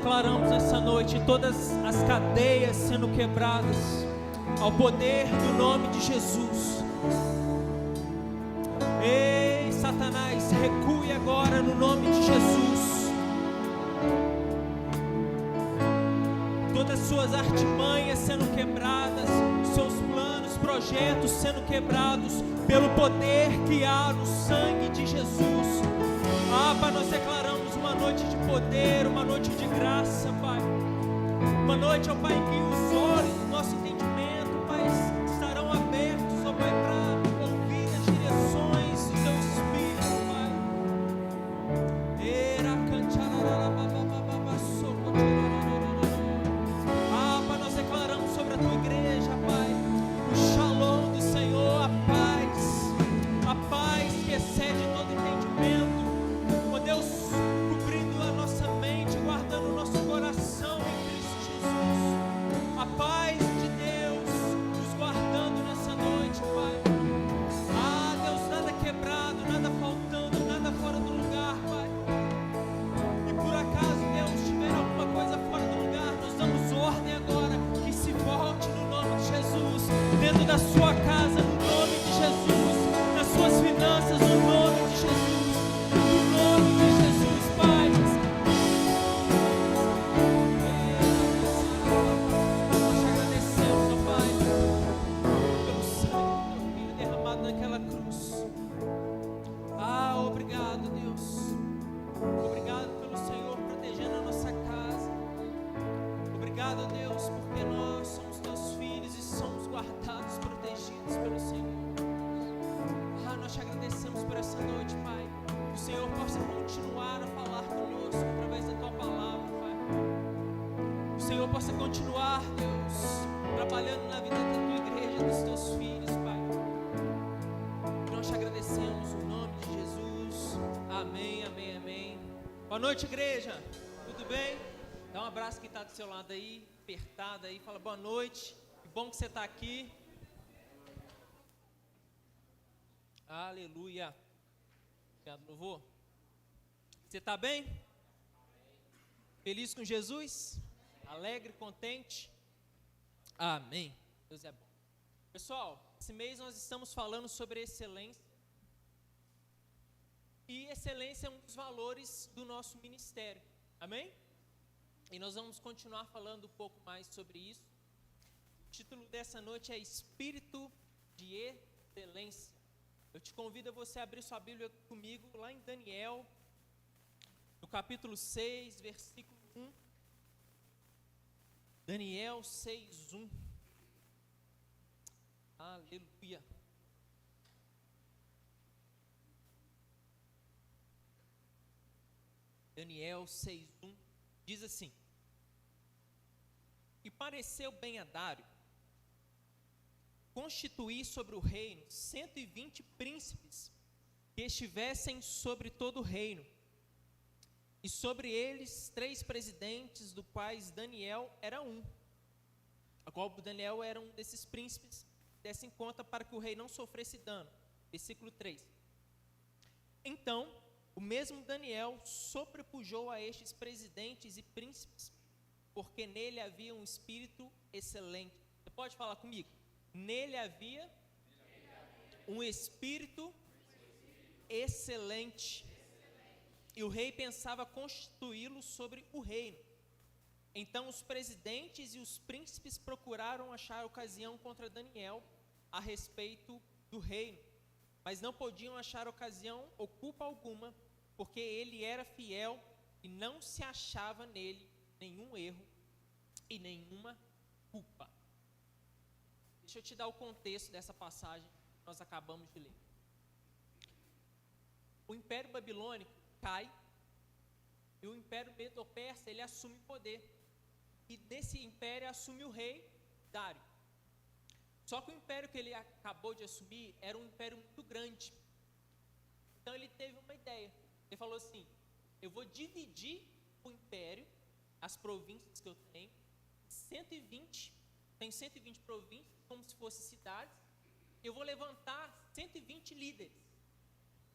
declaramos nessa noite todas as cadeias sendo quebradas ao poder do nome de Jesus. Ei, Satanás, recue agora no nome de Jesus. Todas as suas artimanhas sendo quebradas, seus planos, projetos sendo quebrados pelo poder que há no sangue de Jesus. Pai, nós declaramos uma noite de poder, uma noite de graça, Pai. Uma noite, ó Pai, que os olhos do nosso entendimento, Pai, estarão abertos, ó Pai, para ouvir as direções do Teu Espírito, Pai. Pai, nós declaramos sobre a Tua igreja, Pai, o shalom do Senhor, a paz que excede todo entendimento. Deus, cobrindo a nossa mente, guardando o nosso coração em Cristo Jesus. A paz de Deus nos guardando nessa noite, Pai. Deus, nada quebrado, nada faltando, nada fora do lugar, Pai. E por acaso, Deus, tiver alguma coisa fora do lugar, nós damos ordem agora que se volte no nome de Jesus, dentro da sua casa, no nome de Jesus, nas suas finanças, no nome de Jesus. Obrigado, Deus. Obrigado pelo Senhor protegendo a nossa casa. Obrigado, Deus, porque nós somos Teus filhos e somos guardados, protegidos pelo Senhor. Nós te agradecemos por essa noite, Pai. Que o Senhor possa continuar a falar conosco através da Tua palavra, Pai. Que o Senhor possa continuar, Deus, trabalhando na vida da Tua igreja, dos Teus filhos, Pai. Nós te agradecemos no nome de Jesus. Amém, amém, amém. Boa noite, igreja. Tudo bem? Dá um abraço quem está do seu lado aí, apertado aí. Fala boa noite. Que bom que você está aqui. Aleluia. Obrigado, louvor. Você está bem? Feliz com Jesus? Alegre, contente? Amém. Deus é bom. Pessoal, esse mês nós estamos falando sobre excelência. E excelência é um dos valores do nosso ministério. Amém? E nós vamos continuar falando um pouco mais sobre isso. O título dessa noite é Espírito de Excelência. Eu te convido a você abrir sua Bíblia comigo lá em Daniel, no capítulo 6, versículo 1. Daniel 6, 1. Aleluia. Daniel 6:1 diz assim: E pareceu bem a Dário constituir sobre o reino 120 príncipes que estivessem sobre todo o reino, e sobre eles 3 presidentes, do quais Daniel era um. A qual Daniel era um desses príncipes, desse em conta para que o rei não sofresse dano. Versículo 3. Então, o mesmo Daniel sobrepujou a estes presidentes e príncipes, porque nele havia um espírito excelente. Você pode falar comigo? Nele havia um espírito excelente. E o rei pensava constituí-lo sobre o reino. Então os presidentes e os príncipes procuraram achar ocasião contra Daniel a respeito do reino, mas não podiam achar ocasião ou culpa alguma, porque ele era fiel e não se achava nele nenhum erro e nenhuma culpa. Deixa eu te dar o contexto dessa passagem que nós acabamos de ler. O Império Babilônico cai e o Império Medo-Persa ele assume poder. E desse império assume o rei Dário. Só que o império que ele acabou de assumir era um império muito grande. Então ele teve uma ideia. Ele falou assim: eu vou dividir o império, as províncias que eu tenho, 120, tenho 120 províncias, como se fossem cidades. Eu vou levantar 120 líderes.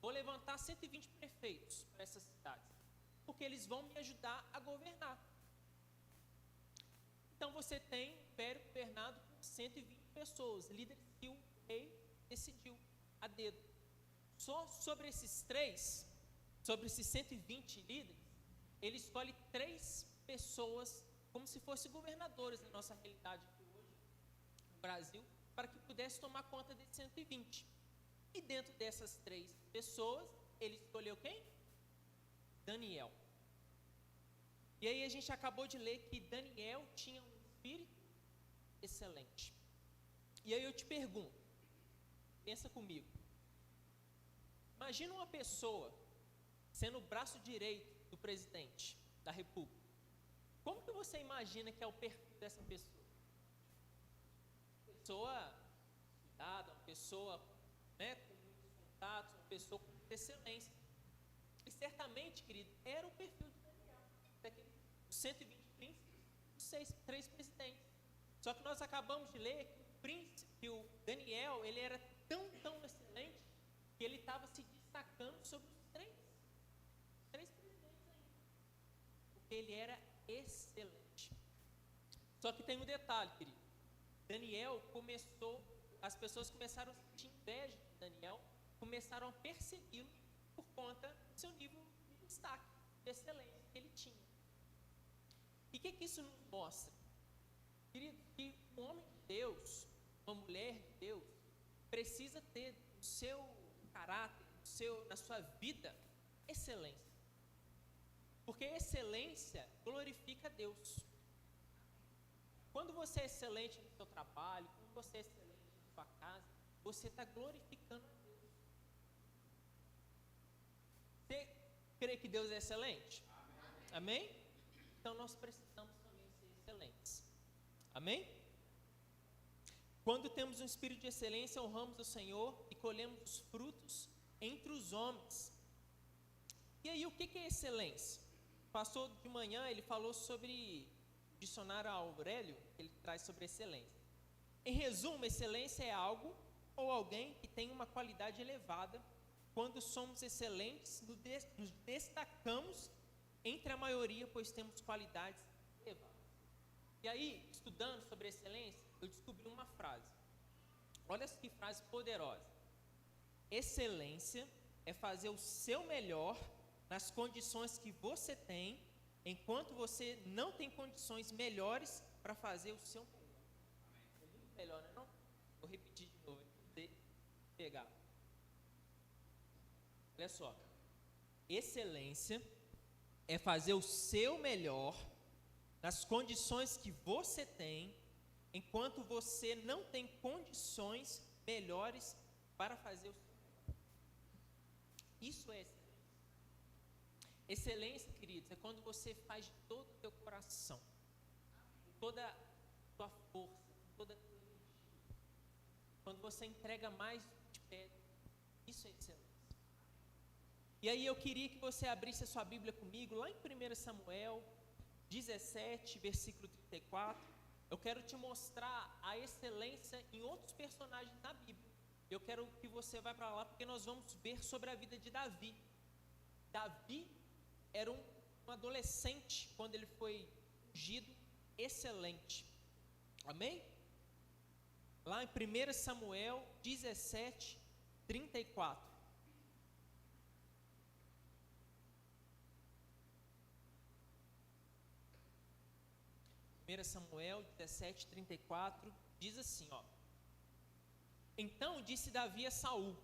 Vou levantar 120 prefeitos para essas cidades, porque eles vão me ajudar a governar. Então você tem o império governado por 120 pessoas, líderes que o rei decidiu a dedo. Só sobre esses 120 líderes, ele escolhe 3 pessoas como se fossem governadores da nossa realidade aqui hoje, no Brasil, para que pudesse tomar conta desses 120. E dentro dessas 3 pessoas, ele escolheu quem? Daniel. E aí a gente acabou de ler que Daniel tinha um espírito excelente. E aí eu te pergunto, pensa comigo. Imagina uma pessoa sendo o braço direito do presidente da República. Como que você imagina que é o perfil dessa pessoa? Uma pessoa estudada, uma pessoa, né, com muitos contatos, uma pessoa com excelência. E certamente, querido, era o perfil de Daniel, daquele 120 príncipes, os 3 presidentes. Só que nós acabamos de ler que o Daniel, ele era tão excelente, que ele estava se destacando sobre os 3 presidentes ainda, porque ele era excelente. Só que tem um detalhe, querido. Daniel as pessoas começaram a sentir inveja de Daniel, começaram a persegui-lo por conta do seu nível de destaque, de excelência que ele tinha. E o que isso nos mostra? Querido, que um homem de Deus, uma mulher de Deus, precisa ter no seu caráter, na sua vida, excelência. Porque excelência glorifica a Deus. Quando você é excelente no seu trabalho, quando você é excelente na sua casa, você está glorificando a Deus. Você crê que Deus é excelente? Amém? Então nós precisamos também ser excelentes. Amém? Quando temos um espírito de excelência, honramos o Senhor e colhemos os frutos entre os homens. E aí, o que é excelência? O pastor de manhã, ele falou sobre o dicionário Aurélio, ele traz sobre excelência. Em resumo, excelência é algo ou alguém que tem uma qualidade elevada. Quando somos excelentes, nos destacamos entre a maioria, pois temos qualidades elevadas. E aí, estudando sobre excelência, eu descobri uma frase. Olha que frase poderosa. Excelência é fazer o seu melhor nas condições que você tem, enquanto você não tem condições melhores para fazer o seu melhor. É muito melhor, não é não? Vou repetir de novo, para pegar. Olha só. Excelência é fazer o seu melhor nas condições que você tem, enquanto você não tem condições melhores para fazer o seu melhor. Isso é excelência. Excelência, queridos, é quando você faz de todo o teu coração, com toda a tua força, com toda a tua energia. Quando você entrega mais do que te pede. Isso é excelência. E aí eu queria que você abrisse a sua Bíblia comigo, lá em 1 Samuel 17, versículo 34, eu quero te mostrar a excelência em outros personagens da Bíblia. Eu quero que você vá para lá, porque nós vamos ver sobre a vida de Davi. Davi era um adolescente, quando ele foi ungido, excelente. Amém? Lá em 1 Samuel 17, 34. 1 Samuel 17, 34, diz assim, ó. Então disse Davi a Saul: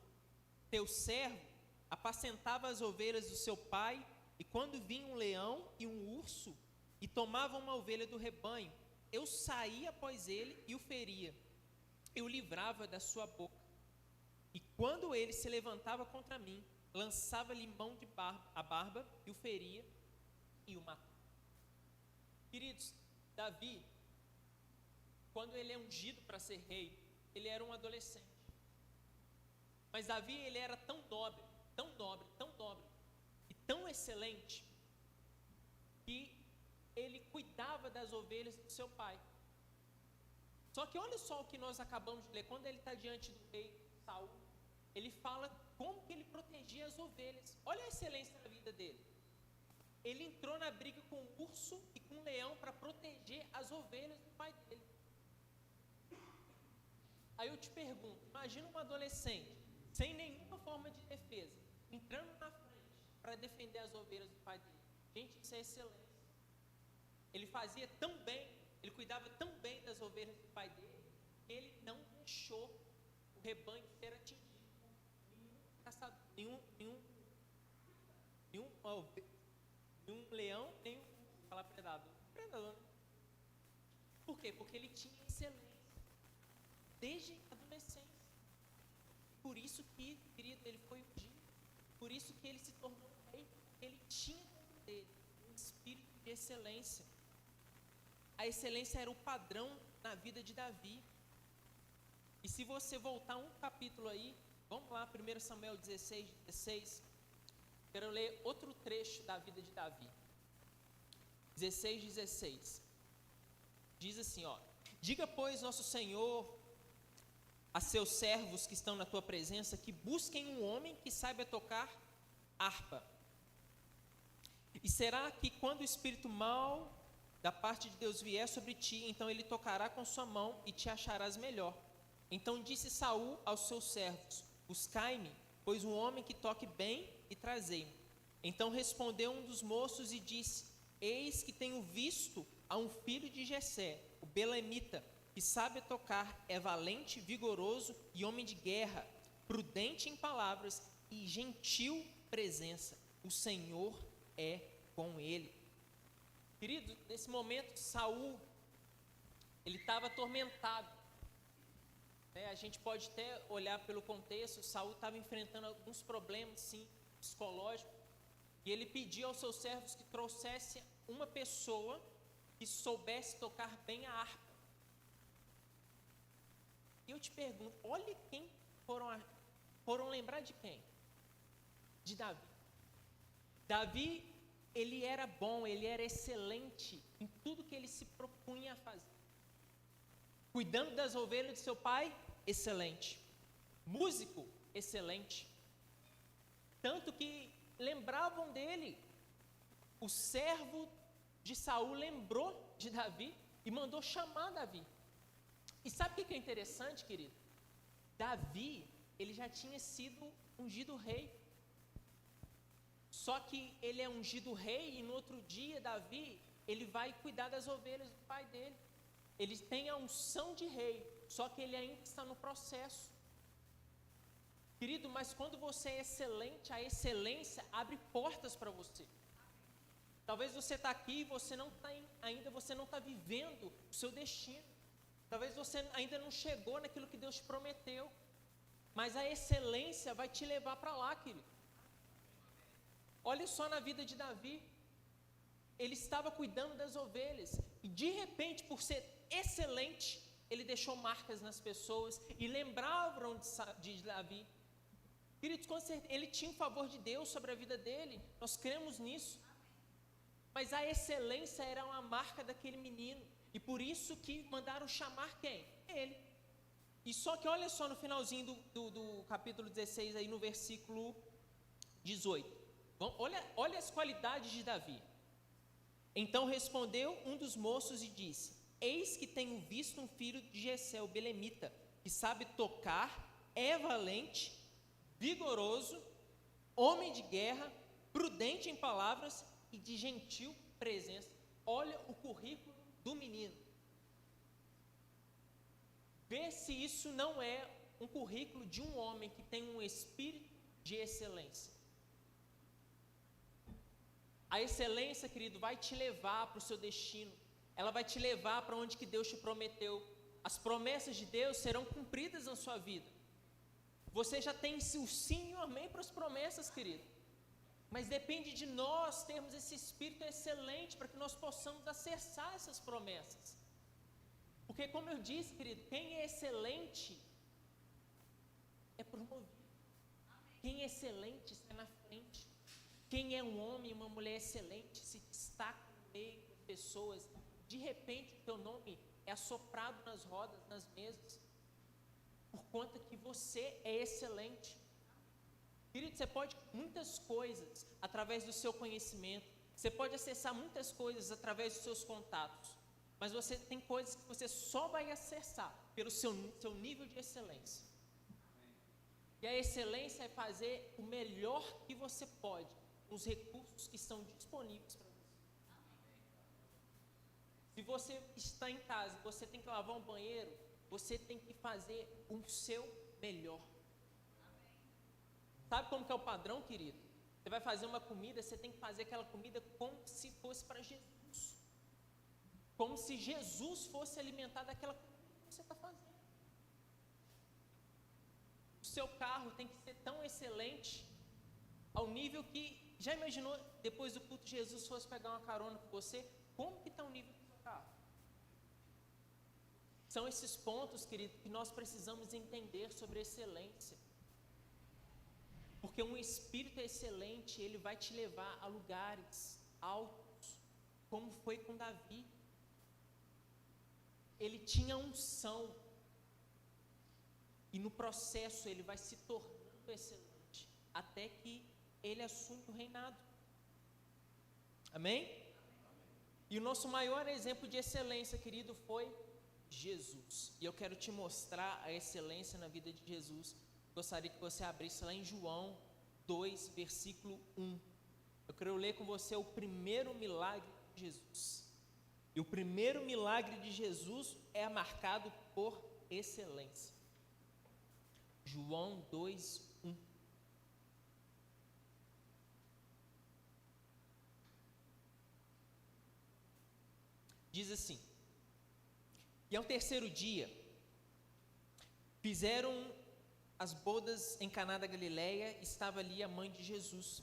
teu servo apacentava as ovelhas do seu pai, e quando vinha um leão e um urso, e tomava uma ovelha do rebanho, eu saía após ele e o feria, eu livrava da sua boca. E quando ele se levantava contra mim, lançava-lhe mão de a barba, e o feria, e o matava. Queridos, Davi, quando ele é ungido para ser rei, ele era um adolescente. Mas Davi, ele era tão nobre, e tão excelente, que ele cuidava das ovelhas do seu pai. Só que olha só o que nós acabamos de ler, quando ele está diante do rei Saul, ele fala como que ele protegia as ovelhas. Olha a excelência da vida dele. ele entrou na briga com o urso e com o leão para proteger as ovelhas do pai dele. Aí eu te pergunto, imagina um adolescente, sem nenhuma forma de defesa, entrando na frente para defender as ovelhas do pai dele. Gente, isso é excelência. Ele fazia tão bem, ele cuidava tão bem das ovelhas do pai dele, que ele não deixou o rebanho ser atingido por nenhum caçador, nenhum leão, nenhum predador. Né? Por quê? Porque ele tinha excelência desde a adolescência. Por isso que, querido, ele foi ungido. Por isso que ele se tornou rei. Ele tinha dentro dele um espírito de excelência. A excelência era o padrão na vida de Davi. E se você voltar um capítulo aí, vamos lá, 1 Samuel 16. Quero ler outro trecho da vida de Davi. 16. Diz assim, ó: diga, pois, nosso Senhor a seus servos que estão na tua presença, que busquem um homem que saiba tocar harpa. E será que quando o espírito mau da parte de Deus vier sobre ti, então ele tocará com sua mão e te acharás melhor. Então disse Saul aos seus servos: buscai-me, pois um homem que toque bem, e trazei-me. Então respondeu um dos moços e disse: eis que tenho visto a um filho de Jessé, o belemita, que sabe tocar, é valente, vigoroso e homem de guerra, prudente em palavras e gentil presença. O Senhor é com ele. Querido, nesse momento Saul, ele estava atormentado. A gente pode até olhar pelo contexto, Saul estava enfrentando alguns problemas, sim, psicológicos, e ele pediu aos seus servos que trouxesse uma pessoa que soubesse tocar bem a harpa. E eu te pergunto, olha quem foram lembrar de quem? De Davi. Davi, ele era bom, ele era excelente em tudo que ele se propunha a fazer. Cuidando das ovelhas de seu pai, excelente. Músico, excelente. Tanto que lembravam dele. O servo de Saul lembrou de Davi e mandou chamar Davi. E sabe o que é interessante, querido? Davi, ele já tinha sido ungido rei. Só que ele é ungido rei e no outro dia, Davi, ele vai cuidar das ovelhas do pai dele. Ele tem a unção de rei, só que ele ainda está no processo. Querido, mas quando você é excelente, a excelência abre portas para você. Talvez você está aqui e você não está vivendo o seu destino. Talvez você ainda não chegou naquilo que Deus te prometeu. Mas a excelência vai te levar para lá, querido. Olha só na vida de Davi. Ele estava cuidando das ovelhas. E de repente, por ser excelente, ele deixou marcas nas pessoas e lembravam de Davi. Queridos, com certeza, ele tinha o favor de Deus sobre a vida dele. Nós cremos nisso. Mas a excelência era uma marca daquele menino. E por isso que mandaram chamar quem? Ele. E só que olha só no finalzinho do capítulo 16, aí no versículo 18. Olha as qualidades de Davi. Então respondeu um dos moços e disse: eis que tenho visto um filho de Jessé, o belemita, que sabe tocar, é valente, vigoroso, homem de guerra, prudente em palavras e de gentil presença. Olha o currículo do menino. Vê se isso não é um currículo de um homem que tem um espírito de excelência. A excelência, querido, vai te levar para o seu destino. Ela vai te levar para onde que Deus te prometeu. As promessas de Deus serão cumpridas na sua vida. Você já tem o sim e o amém para as promessas, querido. Mas depende de nós termos esse espírito excelente para que nós possamos acessar essas promessas. Porque, como eu disse, querido, quem é excelente é promovido. Quem é excelente está na frente. Quem é um homem e uma mulher excelente se destaca no meio das pessoas. De repente, o teu nome é assoprado nas rodas, nas mesas, por conta que você é excelente. Querido, você pode muitas coisas através do seu conhecimento, Você pode acessar muitas coisas através dos seus contatos, mas você tem coisas que você só vai acessar pelo seu nível de excelência. E a excelência é fazer o melhor que você pode com os recursos que estão disponíveis para você. Se você está em casa, você tem que lavar um banheiro, você tem que fazer o seu melhor. Sabe como que é o padrão, querido? Você vai fazer uma comida, você tem que fazer aquela comida como se fosse para Jesus. Como se Jesus fosse alimentar daquela comida que você está fazendo. O seu carro tem que ser tão excelente, ao nível que, já imaginou, depois do culto, Jesus fosse pegar uma carona com você, como que está o nível do seu carro? São esses pontos, querido, que nós precisamos entender sobre excelência. Porque um espírito excelente, ele vai te levar a lugares altos, como foi com Davi. Ele tinha unção, e no processo ele vai se tornando excelente, até que ele assume o reinado. Amém? E o nosso maior exemplo de excelência, querido, foi Jesus. E eu quero te mostrar a excelência na vida de Jesus. Gostaria que você abrisse lá em João 2, versículo 1. Eu quero ler com você o primeiro milagre de Jesus. E o primeiro milagre de Jesus é marcado por excelência. João 2, 1. Diz assim: e ao terceiro dia, fizeram as bodas em Caná da Galileia, estava ali a mãe de Jesus.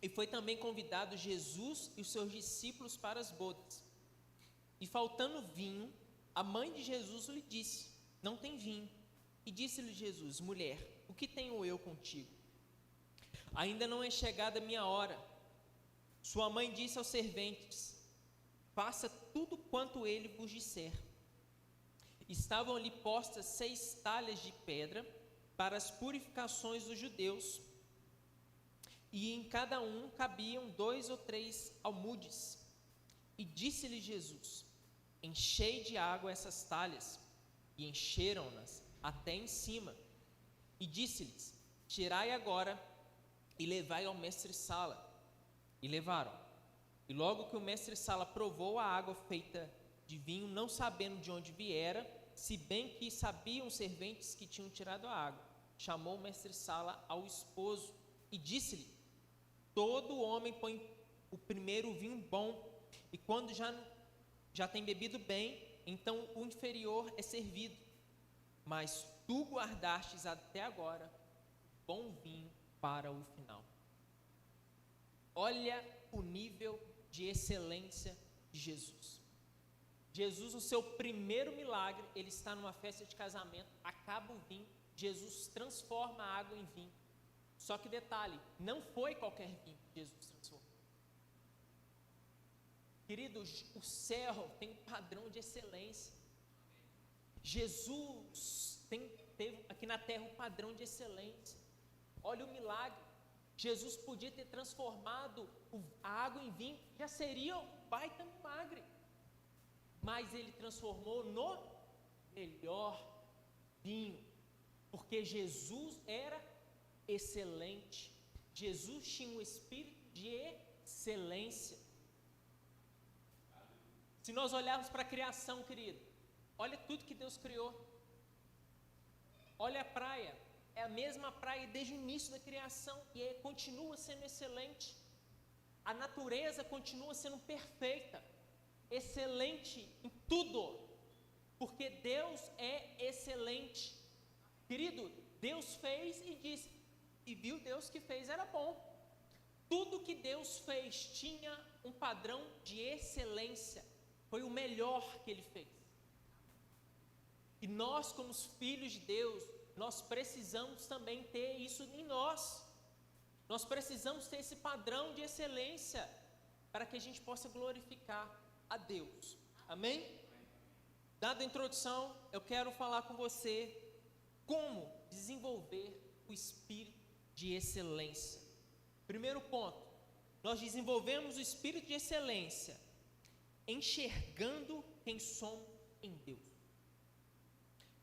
E foi também convidado Jesus e os seus discípulos para as bodas. E faltando vinho, a mãe de Jesus lhe disse: não tem vinho. E disse-lhe Jesus: mulher, o que tenho eu contigo? Ainda não é chegada a minha hora. Sua mãe disse aos serventes: faça tudo quanto ele vos disser. Estavam ali postas 6 talhas de pedra para as purificações dos judeus, e em cada um cabiam 2 ou 3 almudes. E disse-lhe Jesus: enchei de água essas talhas. E encheram-nas até em cima. E disse-lhes: tirai agora e levai ao mestre-sala. E levaram. E logo que o mestre-sala provou a água feita de vinho, não sabendo de onde viera, se bem que sabiam os serventes que tinham tirado a água, chamou o mestre-sala ao esposo e disse-lhe: todo homem põe o primeiro vinho bom, e quando já tem bebido bem, então o inferior é servido. Mas tu guardastes até agora bom vinho para o final. Olha o nível de excelência de Jesus. Jesus, no seu primeiro milagre, ele está numa festa de casamento, acaba o vinho, Jesus transforma a água em vinho. Só que detalhe, não foi qualquer vinho que Jesus transformou. Queridos, o céu tem um padrão de excelência. Jesus teve aqui na terra um padrão de excelência. Olha o milagre. Jesus podia ter transformado a água em vinho, já seria um baita milagre. Mas ele transformou no melhor vinho, porque Jesus era excelente. Jesus tinha um espírito de excelência. Se nós olharmos para a criação, querido, olha tudo que Deus criou. Olha a praia, é a mesma praia desde o início da criação e continua sendo excelente. A natureza continua sendo perfeita, excelente em tudo, porque Deus é excelente. Querido, Deus fez e disse, e viu Deus que fez era bom. Tudo que Deus fez tinha um padrão de excelência, foi o melhor que Ele fez. E nós, como os filhos de Deus, nós precisamos também ter isso em nós. Nós precisamos ter esse padrão de excelência para que a gente possa glorificar a Deus. Amém? Dada a introdução, eu quero falar com você como desenvolver o espírito de excelência. Primeiro ponto, nós desenvolvemos o espírito de excelência, enxergando quem somos em Deus.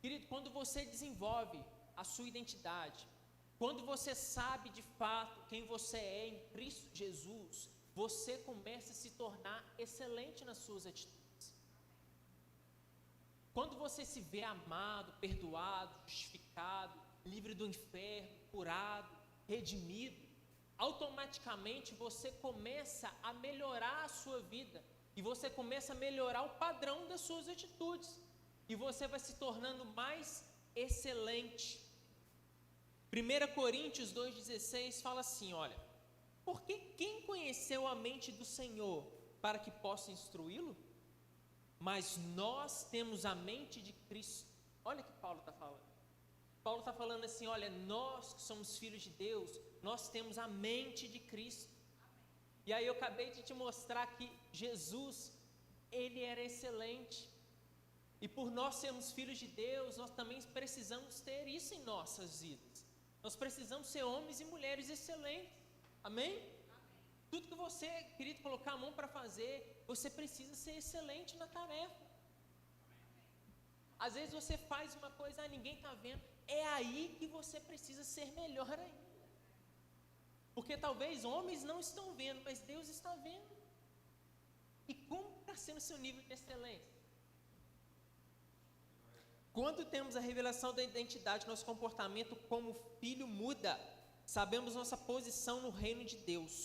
Querido, quando você desenvolve a sua identidade, quando você sabe de fato quem você é em Cristo Jesus, você começa a se tornar excelente nas suas atitudes. Quando você se vê amado, perdoado, justificado, livre do inferno, curado, redimido, automaticamente você começa a melhorar a sua vida e você começa a melhorar o padrão das suas atitudes e você vai se tornando mais excelente. 1 Coríntios 2,16 fala assim, olha, porque quem conheceu a mente do Senhor para que possa instruí-lo? Mas nós temos a mente de Cristo. Olha o que Paulo está falando. Paulo está falando assim, olha, nós que somos filhos de Deus, nós temos a mente de Cristo. E aí eu acabei de te mostrar que Jesus, ele era excelente. E por nós sermos filhos de Deus, nós também precisamos ter isso em nossas vidas. Nós precisamos ser homens e mulheres excelentes. Amém? Tudo que você, querido, colocar a mão para fazer, você precisa ser excelente na tarefa. Às vezes você faz uma coisa, ninguém está vendo. É aí que você precisa ser melhor ainda. Porque talvez homens não estão vendo, mas Deus está vendo. E como está sendo o seu nível de excelência? Quando temos a revelação da identidade, nosso comportamento como filho muda. Sabemos nossa posição no reino de Deus.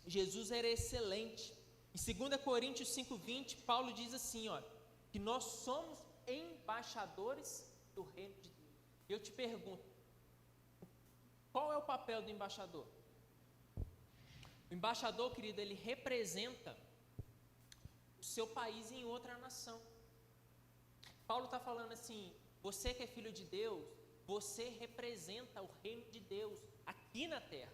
Jesus era excelente. Em 2 Coríntios 5,20, Paulo diz assim, olha, que nós somos embaixadores do reino de Deus. Eu te pergunto, qual é o papel do embaixador? O embaixador, querido, ele representa o seu país em outra nação. Paulo está falando assim, você que é filho de Deus, você representa o reino de Deus aqui na terra.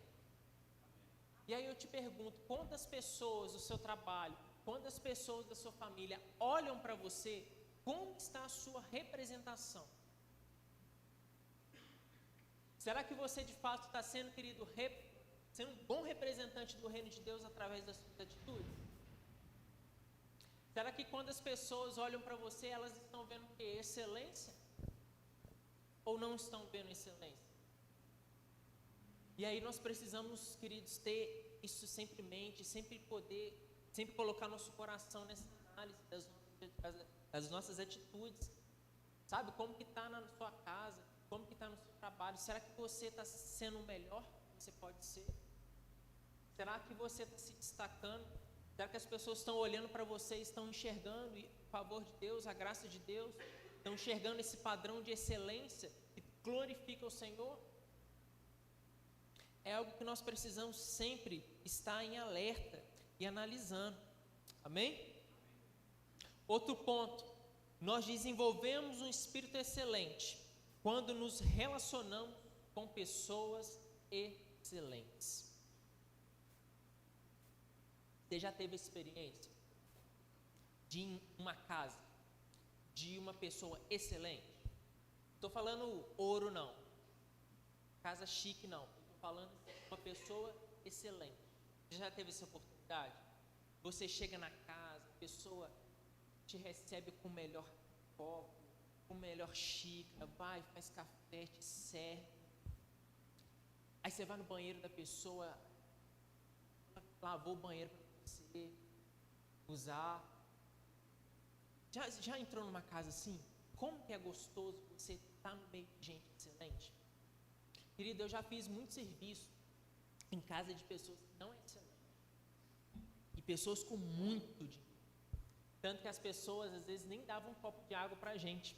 E aí eu te pergunto, quantas pessoas do seu trabalho, quantas pessoas da sua família olham para você, como está a sua representação? Será que você de fato está sendo, querido, sendo um bom representante do reino de Deus através das suas atitudes? Será que quando as pessoas olham para você, elas estão vendo o quê? Excelência? Ou não estão vendo excelência? E aí nós precisamos, queridos, ter isso sempre em mente, sempre colocar nosso coração nessa análise das nossas atitudes. Sabe, como que está na sua casa, como que está no seu trabalho? Será que você está sendo o melhor que você pode ser? Será que você está se destacando? Será que as pessoas estão olhando para você, estão enxergando o favor de Deus, a graça de Deus? Estão enxergando esse padrão de excelência que glorifica o Senhor? É algo que nós precisamos sempre estar em alerta e analisando. Amém? Outro ponto, nós desenvolvemos um espírito excelente quando nos relacionamos com pessoas excelentes. Você já teve experiência de uma casa, de uma pessoa excelente? Estou falando ouro não, casa chique não, estou falando uma pessoa excelente. Você já teve essa oportunidade? Você chega na casa, a pessoa te recebe com o melhor copo, com o melhor xícara, vai, faz café, te serve. Aí você vai no banheiro da pessoa, lavou o banheiro para você usar. Já entrou numa casa assim? Como que é gostoso você estar no meio de gente excelente? Querido, eu já fiz muito serviço em casa de pessoas que não é excelente. E pessoas com muito dinheiro. Tanto que as pessoas às vezes nem davam um copo de água para a gente.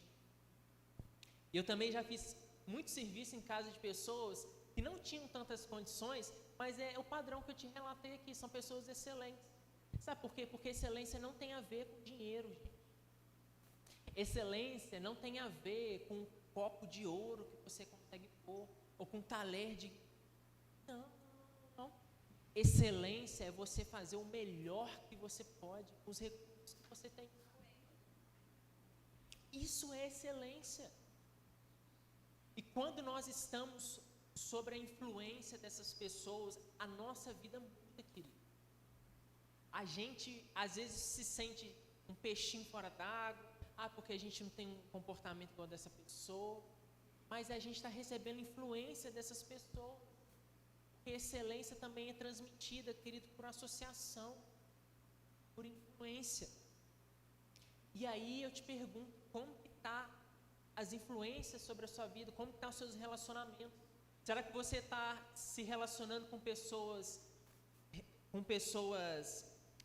Eu também já fiz muito serviço em casa de pessoas que não tinham tantas condições, mas é o padrão que eu te relatei aqui, são pessoas excelentes. Sabe por quê? Porque excelência não tem a ver com dinheiro, gente. Excelência não tem a ver com um copo de ouro que você consegue pôr, ou com um talher de... Não. Excelência é você fazer o melhor que você pode com os recursos que você tem. Isso é excelência. E quando nós estamos sobre a influência dessas pessoas, a nossa vida muda, querido. A gente às vezes se sente um peixinho fora d'água, porque a gente não tem um comportamento igual dessa pessoa, mas a gente está recebendo influência dessas pessoas. Porque excelência também é transmitida, querido, por associação, por influência. E aí eu te pergunto, como que está as influências sobre a sua vida? Como que estão os seus relacionamentos? Será que você está se relacionando com pessoas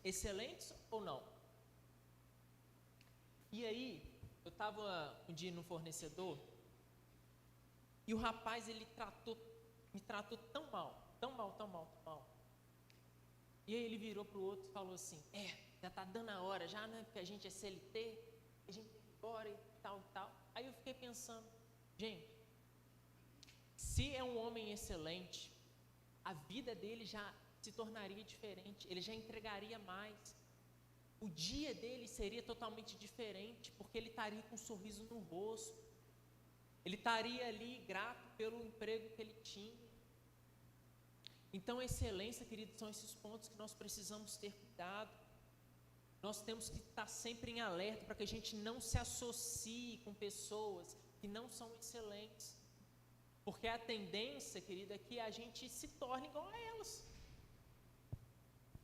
excelentes ou não? E aí, eu estava um dia no fornecedor e o rapaz, ele me tratou tão mal. E aí ele virou para o outro e falou assim, já está dando a hora já, né? Porque a gente é CLT, a gente tem que ir embora e tal. Aí eu fiquei pensando, gente, se é um homem excelente, a vida dele já se tornaria diferente, ele já entregaria mais. O dia dele seria totalmente diferente, porque ele estaria com um sorriso no rosto, ele estaria ali grato pelo emprego que ele tinha. Então, excelência, queridos, são esses pontos que nós precisamos ter cuidado. Nós temos que estar sempre em alerta para que a gente não se associe com pessoas que não são excelentes, porque a tendência, querida, é que a gente se torne igual a elas.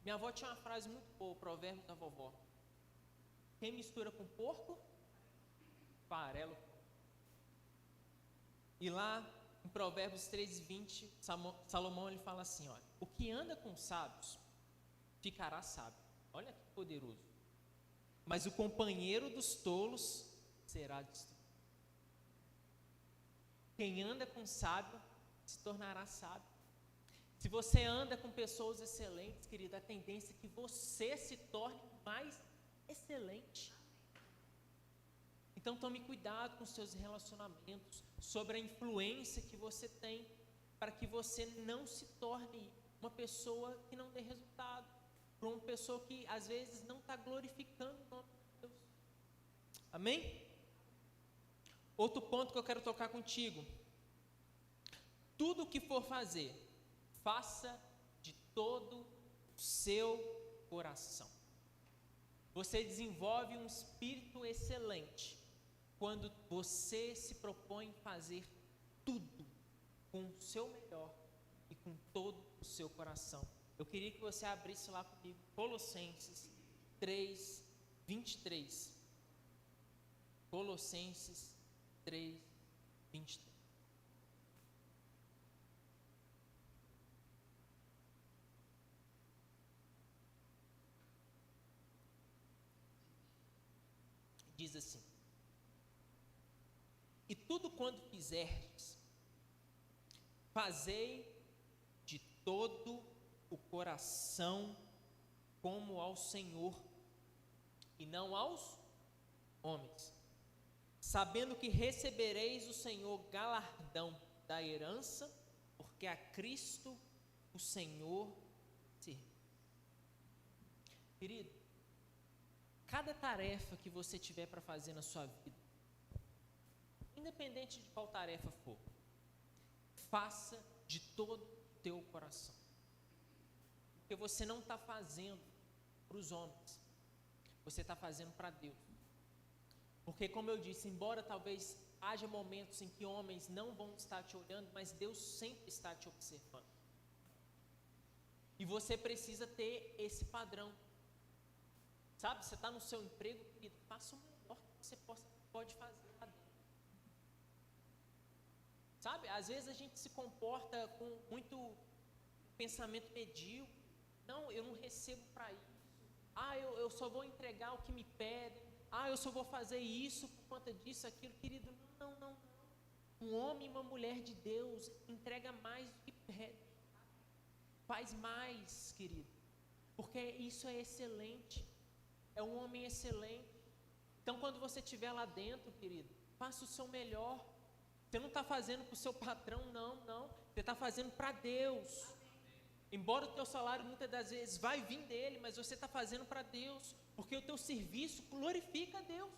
Minha avó tinha uma frase muito boa, o provérbio da vovó: quem mistura com porco, farelo. E lá em Provérbios 13:20, Salomão ele fala assim, olha, o que anda com sábios ficará sábio. Olha que poderoso. Mas o companheiro dos tolos será destruído. Quem anda com sábio se tornará sábio. Se você anda com pessoas excelentes, querida, a tendência é que você se torne mais excelente. Então tome cuidado com os seus relacionamentos, sobre a influência que você tem, para que você não se torne uma pessoa que não dê resultado, para uma pessoa que às vezes não está glorificando o nome de Deus. Amém? Outro ponto que eu quero tocar contigo: tudo o que for fazer, faça de todo o seu coração. Você desenvolve um espírito excelente quando você se propõe fazer tudo com o seu melhor e com todo o seu coração. Eu queria que você abrisse lá comigo Colossenses 3:23. Colossenses 3:23. Diz assim: e tudo quanto fizerdes, fazei de todo o coração como ao Senhor e não aos homens, sabendo que recebereis o Senhor galardão da herança, porque a Cristo o Senhor serve. Querido, cada tarefa que você tiver para fazer na sua vida, independente de qual tarefa for, faça de todo o teu coração, porque você não está fazendo para os homens, você está fazendo para Deus. Porque, como eu disse, embora talvez haja momentos em que homens não vão estar te olhando, mas Deus sempre está te observando, e você precisa ter esse padrão. Sabe, você está no seu emprego, querido, faça o melhor que você pode fazer lá dentro. Sabe, às vezes a gente se comporta com muito pensamento medíocre. Não, eu não recebo para isso. Eu só vou entregar o que me pedem. Eu só vou fazer isso por conta disso, aquilo. Querido, não. Um homem e uma mulher de Deus entrega mais do que pede. Faz mais, querido, porque isso é excelente. É um homem excelente. Então, quando você estiver lá dentro, querido, faça o seu melhor. Você não está fazendo para o seu patrão, não. Você está fazendo para Deus. Embora o teu salário muitas das vezes vai vir dele, mas você está fazendo para Deus, porque o teu serviço glorifica a Deus.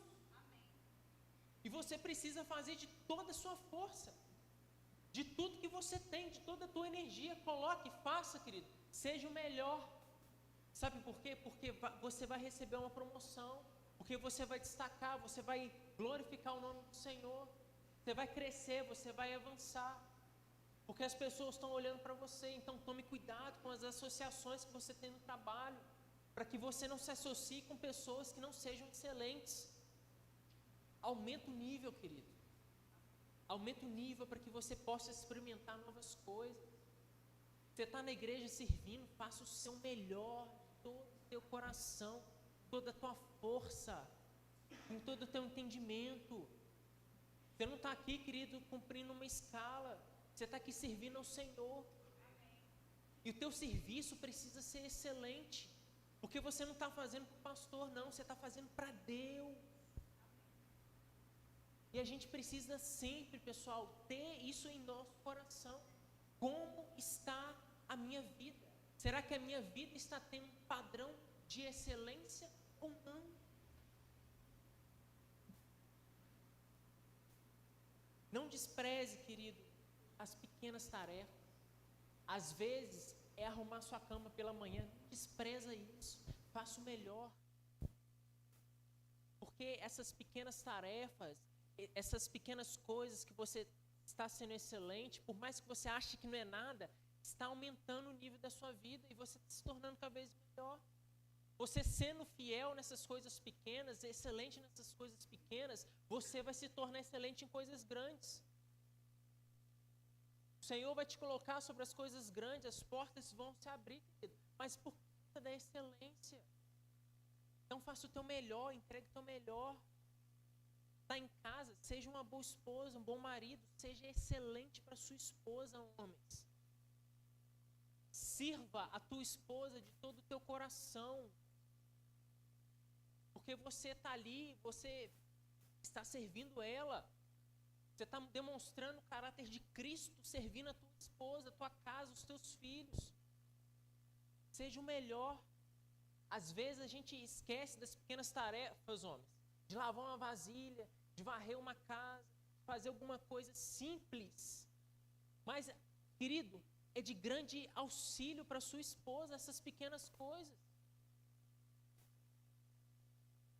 E você precisa fazer de toda a sua força. De tudo que você tem, de toda a tua energia, coloque, faça, querido. Seja o melhor. Sabe por quê? Porque você vai receber uma promoção, porque você vai destacar, você vai glorificar o nome do Senhor, você vai crescer, você vai avançar, porque as pessoas estão olhando para você. Então tome cuidado com as associações que você tem no trabalho, para que você não se associe com pessoas que não sejam excelentes. Aumenta o nível, querido. Aumenta o nível para que você possa experimentar novas coisas. Você está na igreja servindo, faça o seu melhor, todo o teu coração, toda a tua força, com todo o teu entendimento. Você não está aqui, querido, cumprindo uma escala. Você está aqui servindo ao Senhor. E o teu serviço precisa ser excelente, porque você não está fazendo para o pastor, não, você está fazendo para Deus. E a gente precisa sempre, pessoal, ter isso em nosso coração. Como está a minha vida? Será que a minha vida está tendo um padrão de excelência ou não? Não despreze, querido, as pequenas tarefas. Às vezes é arrumar sua cama pela manhã. Não despreza isso. Faça o melhor. Porque essas pequenas tarefas, essas pequenas coisas que você está sendo excelente, por mais que você ache que não é nada, está aumentando o nível da sua vida e você está se tornando cada vez melhor. Você sendo fiel nessas coisas pequenas, excelente nessas coisas pequenas, você vai se tornar excelente em coisas grandes. O Senhor vai te colocar sobre as coisas grandes, as portas vão se abrir, querido, mas por conta da excelência. Então faça o teu melhor, entregue o teu melhor. Está em casa, seja uma boa esposa, um bom marido, seja excelente para sua esposa, homens. Sirva a tua esposa de todo o teu coração. Porque você está ali, você está servindo ela. Você está demonstrando o caráter de Cristo, servindo a tua esposa, a tua casa, os teus filhos. Seja o melhor. Às vezes a gente esquece das pequenas tarefas, homens. De lavar uma vasilha, de varrer uma casa, de fazer alguma coisa simples. Mas, querido, é de grande auxílio para sua esposa essas pequenas coisas.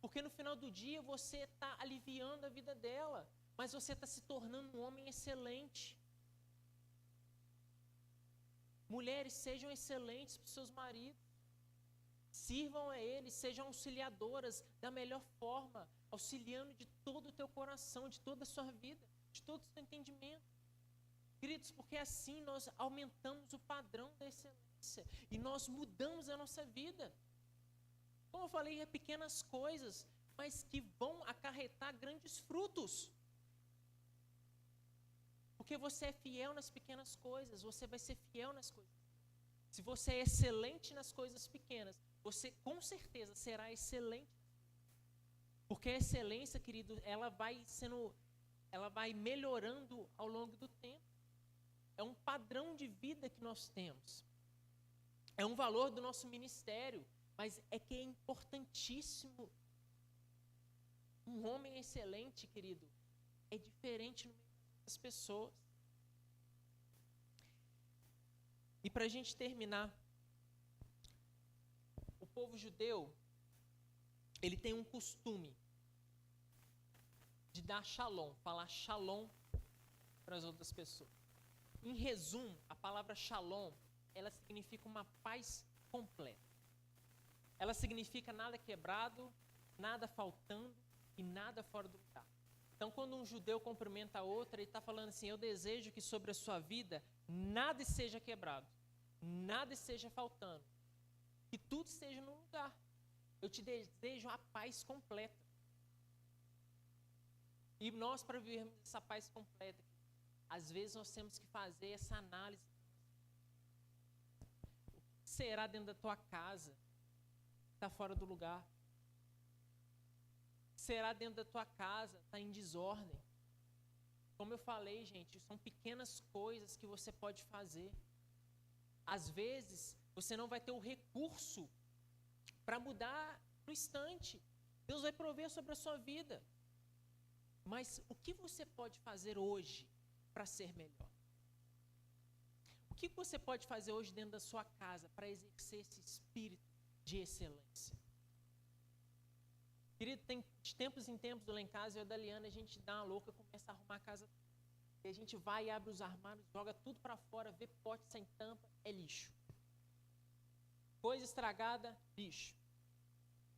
Porque no final do dia você está aliviando a vida dela, mas você está se tornando um homem excelente. Mulheres, sejam excelentes para os seus maridos. Sirvam a eles, sejam auxiliadoras da melhor forma, auxiliando de todo o teu coração, de toda a sua vida, de todo o seu entendimento. Queridos, porque assim nós aumentamos o padrão da excelência e nós mudamos a nossa vida. Como eu falei, é pequenas coisas, mas que vão acarretar grandes frutos. Porque você é fiel nas pequenas coisas, você vai ser fiel nas coisas. Se você é excelente nas coisas pequenas, você com certeza será excelente. Porque a excelência, querido, ela vai melhorando ao longo do tempo. É um padrão de vida que nós temos. É um valor do nosso ministério, mas é que é importantíssimo. Um homem excelente, querido, é diferente no meio das pessoas. E para a gente terminar, o povo judeu, ele tem um costume de dar shalom, falar shalom para as outras pessoas. Em resumo, a palavra shalom, ela significa uma paz completa. Ela significa nada quebrado, nada faltando e nada fora do lugar. Então, quando um judeu cumprimenta a outra, ele está falando assim: eu desejo que sobre a sua vida nada esteja quebrado, nada esteja faltando, que tudo esteja no lugar. Eu te desejo a paz completa. E nós, para vivermos essa paz completa, às vezes nós temos que fazer essa análise. O que será dentro da tua casa que está fora do lugar? Será dentro da tua casa, está em desordem. Como eu falei, gente, são pequenas coisas que você pode fazer. Às vezes, você não vai ter o recurso para mudar no instante. Deus vai prover sobre a sua vida. Mas o que você pode fazer hoje para ser melhor? que você pode fazer hoje dentro da sua casa para exercer esse espírito de excelência? Querido, tem de tempos em tempos, lá em casa, eu e a Daliana, a gente dá uma louca, começa a arrumar a casa. E a gente vai e abre os armários, joga tudo para fora, vê pote sem tampa, é lixo. Coisa estragada, lixo.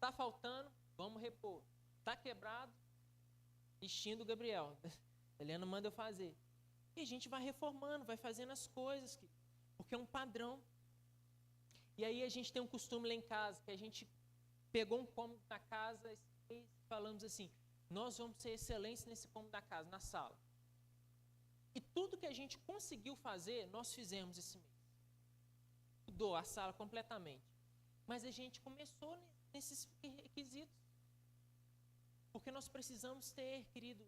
Tá faltando, vamos repor. Tá quebrado, lixinho do Gabriel. A Daliana manda eu fazer. E a gente vai reformando, vai fazendo as coisas, porque é um padrão. E aí a gente tem um costume lá em casa, que a gente pegou um cômodo da casa e falamos assim, nós vamos ser excelentes nesse cômodo da casa, na sala. E tudo que a gente conseguiu fazer, nós fizemos esse mês. Mudou a sala completamente. Mas a gente começou nesses requisitos. Porque nós precisamos ter, querido,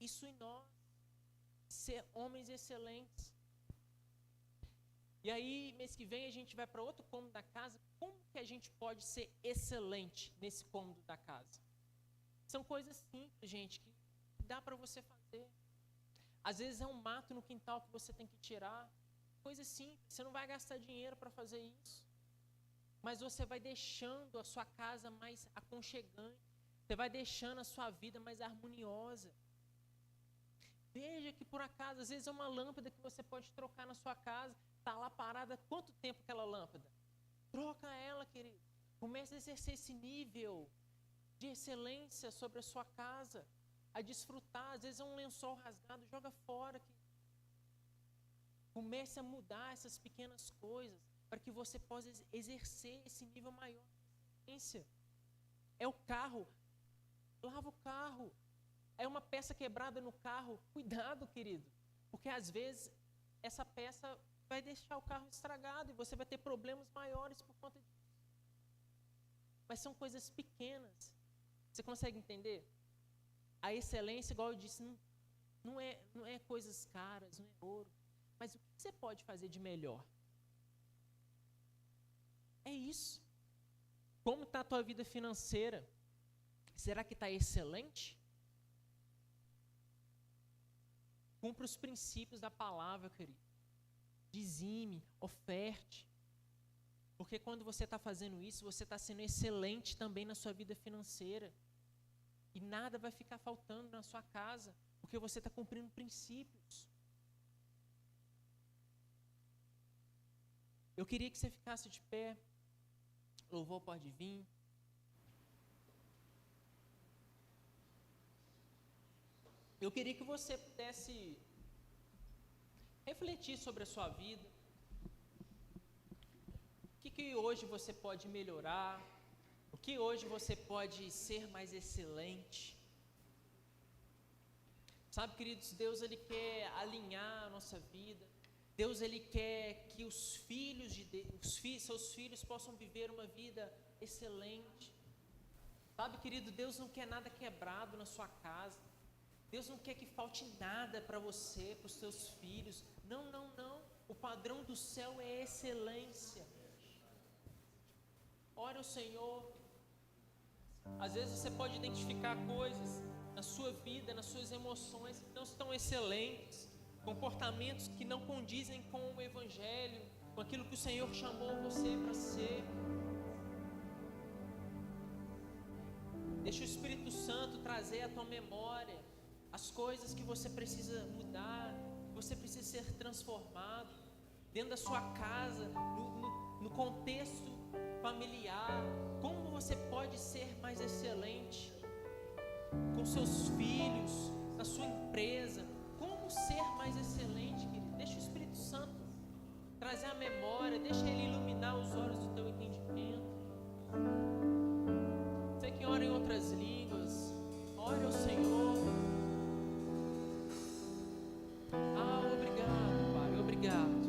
isso em nós. Ser homens excelentes. E aí, mês que vem, a gente vai para outro cômodo da casa. Como que a gente pode ser excelente nesse cômodo da casa? São coisas simples, gente, que dá para você fazer. Às vezes é um mato no quintal que você tem que tirar. Coisa simples, você não vai gastar dinheiro para fazer isso. Mas você vai deixando a sua casa mais aconchegante. Você vai deixando a sua vida mais harmoniosa. Veja que por acaso, às vezes é uma lâmpada que você pode trocar na sua casa. Está lá parada, quanto tempo aquela lâmpada? Troca ela, querido. Comece a exercer esse nível de excelência sobre a sua casa. A desfrutar, às vezes é um lençol rasgado, joga fora. Comece a mudar essas pequenas coisas para que você possa exercer esse nível maior de excelência. É o carro, lava o carro. É uma peça quebrada no carro, cuidado, querido, porque às vezes essa peça vai deixar o carro estragado e você vai ter problemas maiores por conta disso. Mas são coisas pequenas. Você consegue entender? A excelência, igual eu disse, não é coisas caras, não é ouro. Mas o que você pode fazer de melhor? É isso. Como está a tua vida financeira? Será que está excelente? Cumpra os princípios da palavra, querido. Dizime, oferte. Porque quando você está fazendo isso, você está sendo excelente também na sua vida financeira. E nada vai ficar faltando na sua casa, porque você está cumprindo princípios. Eu queria que você ficasse de pé. Louvor pode vir. Eu queria que você pudesse refletir sobre a sua vida. O que hoje você pode melhorar? O que hoje você pode ser mais excelente? Sabe, queridos, Deus ele quer alinhar a nossa vida. Deus ele quer que os filhos de Deus, seus filhos possam viver uma vida excelente. Sabe, querido, Deus não quer nada quebrado na sua casa. Deus não quer que falte nada para você, para os seus filhos. Não. O padrão do céu é excelência. Ore ao Senhor. Às vezes você pode identificar coisas na sua vida, nas suas emoções que não estão excelentes, comportamentos que não condizem com o Evangelho, com aquilo que o Senhor chamou você para ser. Deixa o Espírito Santo trazer à tua memória as coisas que você precisa mudar, que você precisa ser transformado dentro da sua casa, no contexto familiar. Como você pode ser mais excelente com seus filhos, na sua empresa? Como ser mais excelente, querido? Deixa o Espírito Santo trazer a memória, deixa Ele iluminar os olhos do teu entendimento. Você que ora em outras línguas, ore ao Senhor. Obrigado, Pai, obrigado.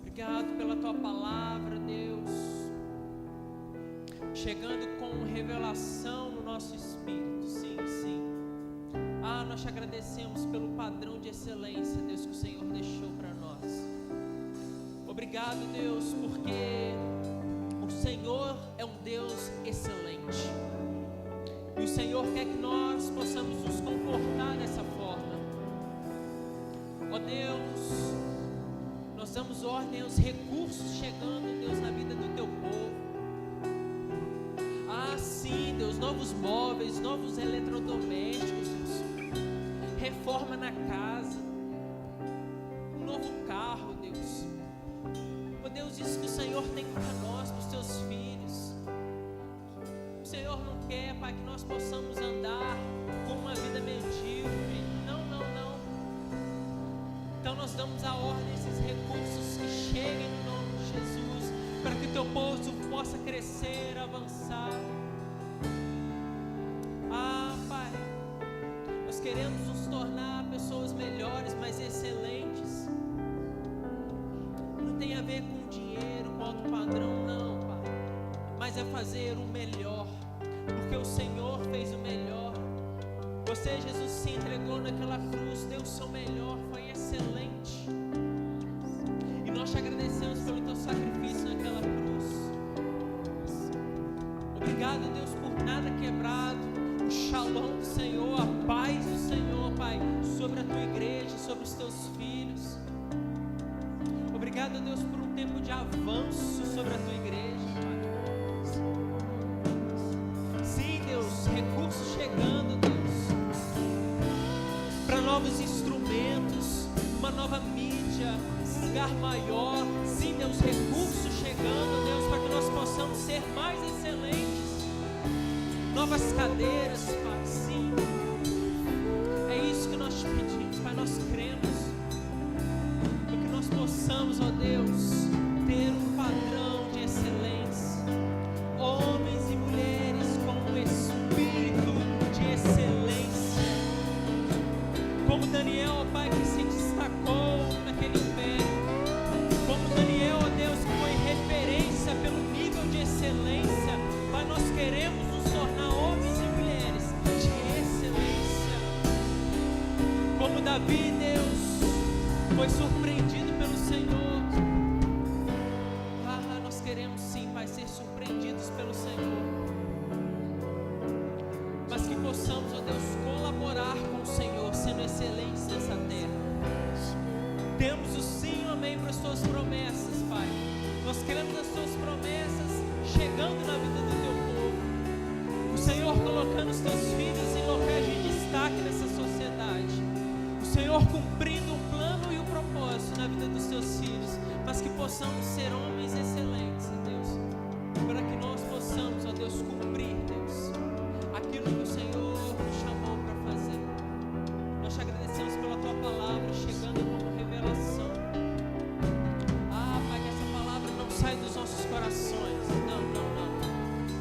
Obrigado pela Tua palavra, Deus, chegando com revelação no nosso espírito. Sim. Nós te agradecemos pelo padrão de excelência, Deus, que o Senhor deixou para nós. Obrigado, Deus, porque o Senhor é um Deus excelente. E o Senhor quer que nós possamos nos comportar dessa forma. Ó Deus, Nós damos ordem aos recursos chegando, Deus, na vida do teu povo. Ah, sim, Deus, novos móveis, novos eletrodomésticos, Deus. Reforma na casa, um novo carro, Deus. Oh, Deus, isso que o Senhor tem para nós, para os teus filhos. O Senhor não quer, Pai, que nós possamos andar com uma vida medíocre. Não, não, não. Então nós damos a ordem a esses recursos que cheguem no nome de Jesus, para que o teu povo possa crescer, avançar. Ah, Pai, nós queremos nos tornar pessoas melhores, mais excelentes. Não tem a ver com dinheiro, com alto padrão, não, Pai, mas é fazer o melhor, porque o Senhor fez o melhor. Você, Jesus, se entregou naquela cruz, deu o seu melhor, foi excelente. E nós te agradecemos pelo teu sacrifício naquela cruz. Obrigado, Deus, por nada quebrado. O shalom do Senhor, a paz do Senhor, Pai, sobre a tua igreja, sobre os teus filhos. Obrigado, Deus, por um tempo de avanço sobre a tua igreja, Pai. Sim, Deus, recursos chegando, Deus, para novos instrumentos, uma nova mídia, um lugar maior. Sim, Deus, recursos chegando, Deus, para que nós possamos ser mais excelentes. Novas cadeiras, Pai, sim. É isso que nós te pedimos, Pai, nós cremos. Para que nós possamos, ó Deus, ter um padrão de excelência. Homens e mulheres com um espírito de excelência. Como Daniel, ó Pai, que se destacou naquele império. Como Daniel, ó Deus, que foi referência pelo nível de excelência. Pai, nós queremos nos tornar homens e mulheres de excelência. Como Davi, Deus, foi surpreendido pelo Senhor. Ah, nós queremos sim, Pai, ser surpreendidos pelo Senhor. Mas que possamos, ó Deus, colaborar com o Senhor, sendo excelentes nessa terra. Temos o sim, o amém para as tuas promessas, Pai. Nós queremos as tuas promessas chegando na vida do teu povo. O Senhor colocando os teus filhos em locais de destaque nessa sociedade. O Senhor cumprindo o plano e o propósito na vida dos teus filhos. Mas que possamos ser homens excelentes, Deus, para que nós possamos, ó Deus, cumprir, Deus, aquilo que o Senhor nos chamou para fazer. Nós te agradecemos pela tua palavra chegando como revelação. Ah, Pai, que essa palavra não sai dos nossos corações, não, não, não,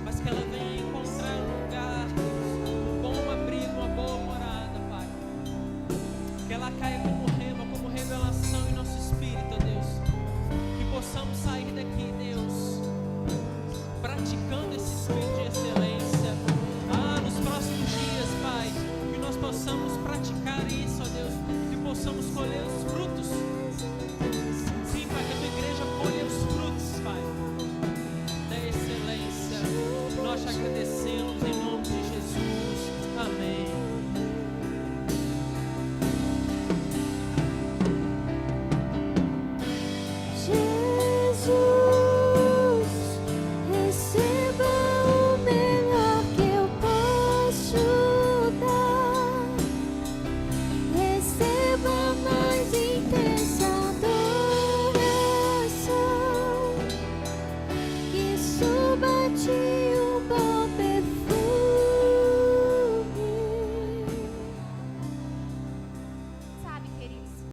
mas que ela venha encontrar um lugar, Deus, um bom abrigo, uma boa morada, Pai. Que ela caia como rema, como revelação em nosso espírito, Deus. Que possamos sair daqui, Deus, praticando esse espírito de excelência. Ah, nos próximos dias, Pai, que nós possamos praticar isso, ó Deus, que possamos colher os frutos